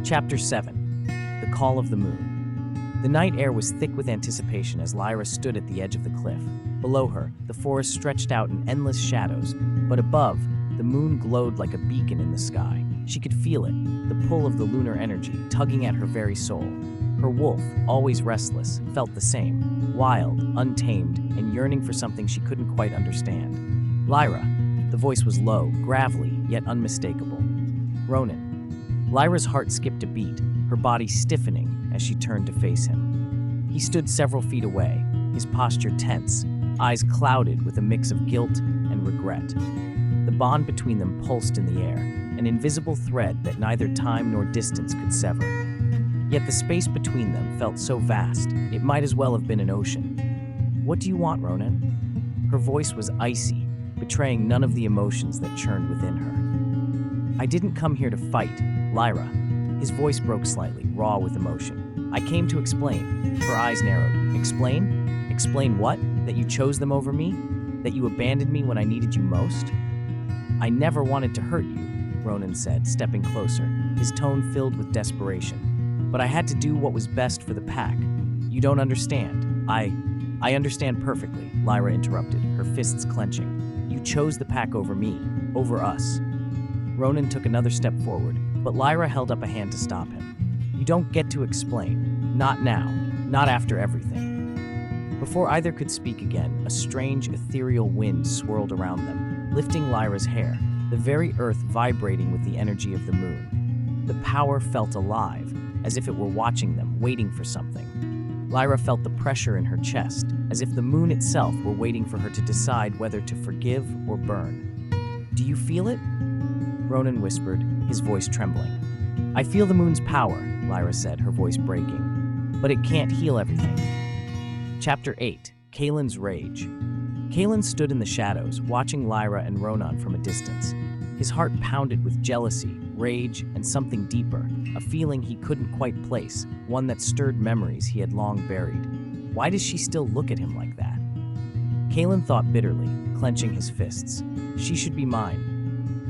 Chapter 7. The Call of the Moon. The night air was thick with anticipation as Lyra stood at the edge of the cliff. Below her, the forest stretched out in endless shadows, but above, the moon glowed like a beacon in the sky. She could feel it, the pull of the lunar energy tugging at her very soul. Her wolf, always restless, felt the same, wild, untamed, and yearning for something she couldn't quite understand. Lyra. The voice was low, gravelly, yet unmistakable. Ronan. Lyra's heart skipped a beat, her body stiffening as she turned to face him. He stood several feet away, his posture tense, eyes clouded with a mix of guilt and regret. The bond between them pulsed in the air, an invisible thread that neither time nor distance could sever. Yet the space between them felt so vast, it might as well have been an ocean. "What do you want, Ronan?" Her voice was icy, betraying none of the emotions that churned within her. "I didn't come here to fight, Lyra." His voice broke slightly, raw with emotion. "I came to explain." Her eyes narrowed. "Explain? Explain what? That you chose them over me? That you abandoned me when I needed you most?" "I never wanted to hurt you," Ronan said, stepping closer, his tone filled with desperation. "But I had to do what was best for the pack. You don't understand." I understand perfectly," Lyra interrupted, her fists clenching. "You chose the pack over me, over us." Ronan took another step forward, but Lyra held up a hand to stop him. "You don't get to explain. Not now. Not after everything." Before either could speak again, a strange, ethereal wind swirled around them, lifting Lyra's hair, the very earth vibrating with the energy of the moon. The power felt alive, as if it were watching them, waiting for something. Lyra felt the pressure in her chest, as if the moon itself were waiting for her to decide whether to forgive or burn. "Do you feel it?" Ronan whispered, his voice trembling. "I feel the moon's power," Lyra said, her voice breaking. "But it can't heal everything." Chapter 8. Kalen's Rage. Kalen stood in the shadows, watching Lyra and Ronan from a distance. His heart pounded with jealousy, rage, and something deeper, a feeling he couldn't quite place, one that stirred memories he had long buried. Why does she still look at him like that? Kalen thought bitterly, clenching his fists. She should be mine.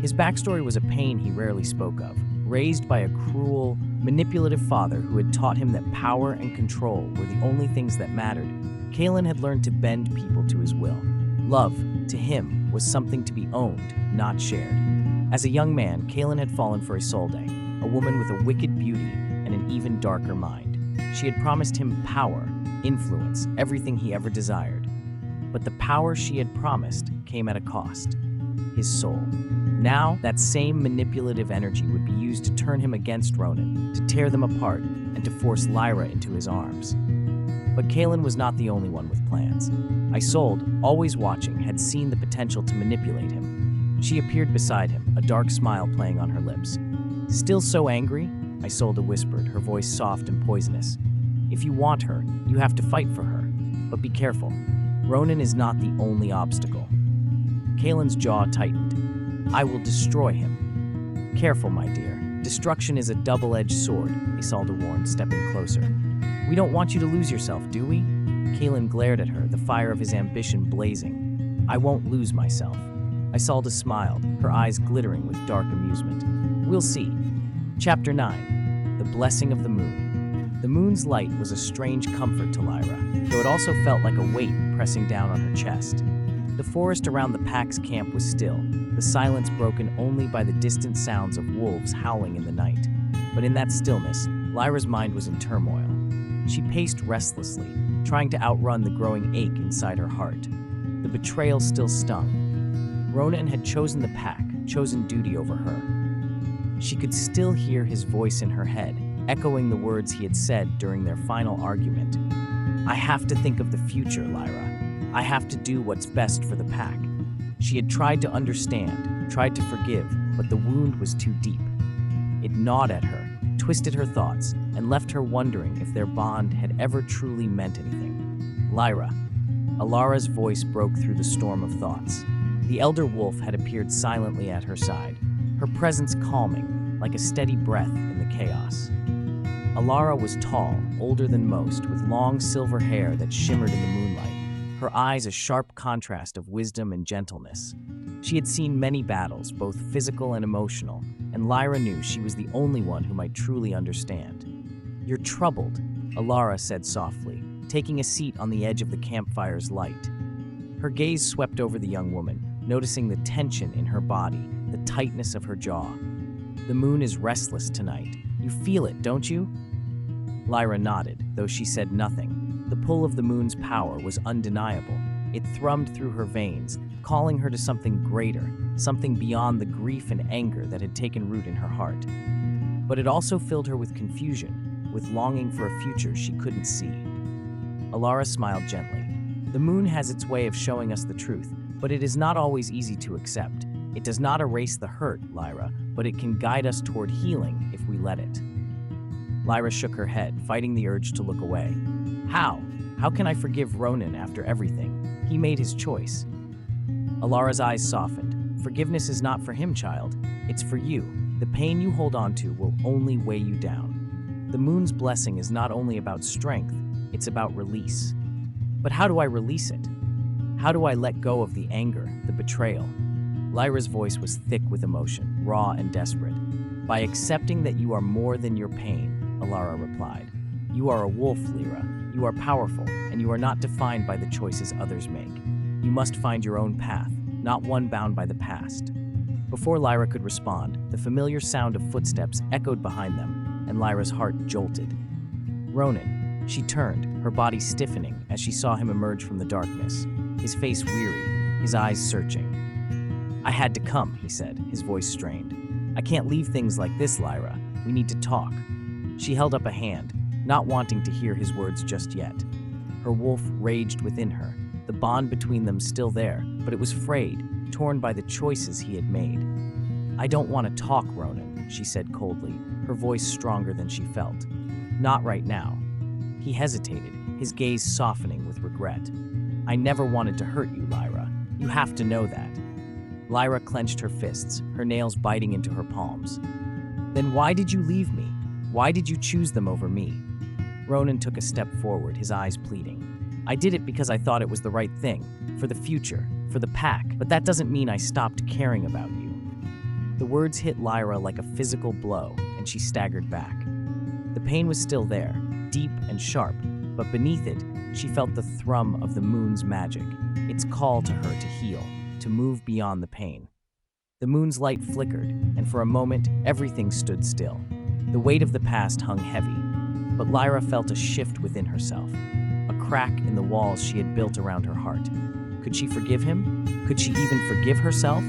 His backstory was a pain he rarely spoke of, raised by a cruel, manipulative father who had taught him that power and control were the only things that mattered. Kalen had learned to bend people to his will. Love, to him, was something to be owned, not shared. As a young man, Kalen had fallen for Isolde, a woman with a wicked beauty and an even darker mind. She had promised him power, influence, everything he ever desired. But the power she had promised came at a cost: his soul. Now, that same manipulative energy would be used to turn him against Ronan, to tear them apart, and to force Lyra into his arms. But Kalen was not the only one with plans. Isolde, always watching, had seen the potential to manipulate him. She appeared beside him, a dark smile playing on her lips. "Still so angry?" Isolde whispered, her voice soft and poisonous. "If you want her, you have to fight for her. But be careful. Ronan is not the only obstacle." Kalen's jaw tightened. "I will destroy him." "Careful, my dear. Destruction is a double-edged sword," Isolde warned, stepping closer. "We don't want you to lose yourself, do we?" Kalen glared at her, the fire of his ambition blazing. "I won't lose myself." Isolde smiled, her eyes glittering with dark amusement. "We'll see." Chapter 9. The Blessing of the Moon. The moon's light was a strange comfort to Lyra, though it also felt like a weight pressing down on her chest. The forest around the pack's camp was still, the silence broken only by the distant sounds of wolves howling in the night. But in that stillness, Lyra's mind was in turmoil. She paced restlessly, trying to outrun the growing ache inside her heart. The betrayal still stung. Ronan had chosen the pack, chosen duty over her. She could still hear his voice in her head, echoing the words he had said during their final argument. "I have to think of the future, Lyra. I have to do what's best for the pack." She had tried to understand, tried to forgive, but the wound was too deep. It gnawed at her, twisted her thoughts, and left her wondering if their bond had ever truly meant anything. "Lyra." Alara's voice broke through the storm of thoughts. The elder wolf had appeared silently at her side, her presence calming, like a steady breath in the chaos. Alara was tall, older than most, with long silver hair that shimmered in the moonlight, her eyes a sharp contrast of wisdom and gentleness. She had seen many battles, both physical and emotional, and Lyra knew she was the only one who might truly understand. "You're troubled," Alara said softly, taking a seat on the edge of the campfire's light. Her gaze swept over the young woman, noticing the tension in her body, the tightness of her jaw. "The moon is restless tonight. You feel it, don't you?" Lyra nodded, though she said nothing. The pull of the moon's power was undeniable. It thrummed through her veins, calling her to something greater, something beyond the grief and anger that had taken root in her heart. But it also filled her with confusion, with longing for a future she couldn't see. Alara smiled gently. "The moon has its way of showing us the truth, but it is not always easy to accept. It does not erase the hurt, Lyra, but it can guide us toward healing if we let it." Lyra shook her head, fighting the urge to look away. How? How can I forgive Ronan after everything? He made his choice." Alara's eyes softened. "Forgiveness is not for him, child. It's for you. The pain you hold on to will only weigh you down. The moon's blessing is not only about strength, it's about release. But how do I release it? How do I let go of the anger, the betrayal?" Lyra's voice was thick with emotion, raw and desperate. "By accepting that you are more than your pain," Alara replied. "You are a wolf, Lyra. You are powerful, and you are not defined by the choices others make. You must find your own path, not one bound by the past." Before Lyra could respond, the familiar sound of footsteps echoed behind them, and Lyra's heart jolted. Ronan. She turned, her body stiffening as she saw him emerge from the darkness, his face weary, his eyes searching. "I had to come," he said, his voice strained. "I can't leave things like this, Lyra. We need to talk." She held up a hand, not wanting to hear his words just yet. Her wolf raged within her, the bond between them still there, but it was frayed, torn by the choices he had made. "I don't want to talk, Ronan," she said coldly, her voice stronger than she felt. "Not right now." He hesitated, his gaze softening with regret. "I never wanted to hurt you, Lyra. You have to know that." Lyra clenched her fists, her nails biting into her palms. "Then why did you leave me? Why did you choose them over me?" Ronan took a step forward, his eyes pleading. "I did it because I thought it was the right thing, for the future, for the pack, but that doesn't mean I stopped caring about you." The words hit Lyra like a physical blow, and she staggered back. The pain was still there, deep and sharp, but beneath it, she felt the thrum of the moon's magic, its call to her to heal, to move beyond the pain. The moon's light flickered, and for a moment, everything stood still. The weight of the past hung heavy, but Lyra felt a shift within herself, a crack in the walls she had built around her heart. Could she forgive him? Could she even forgive herself?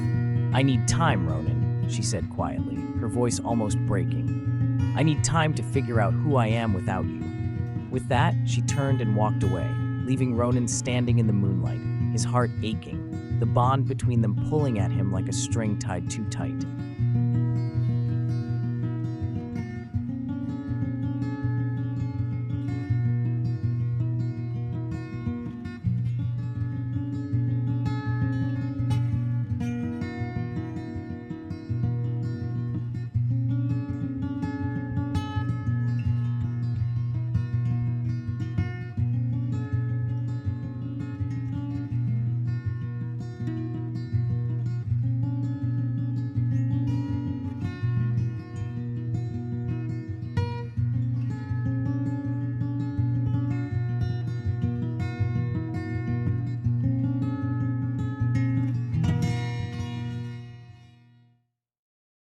"I need time, Ronan," she said quietly, her voice almost breaking. "I need time to figure out who I am without you." With that, she turned and walked away, leaving Ronan standing in the moonlight, his heart aching, the bond between them pulling at him like a string tied too tight.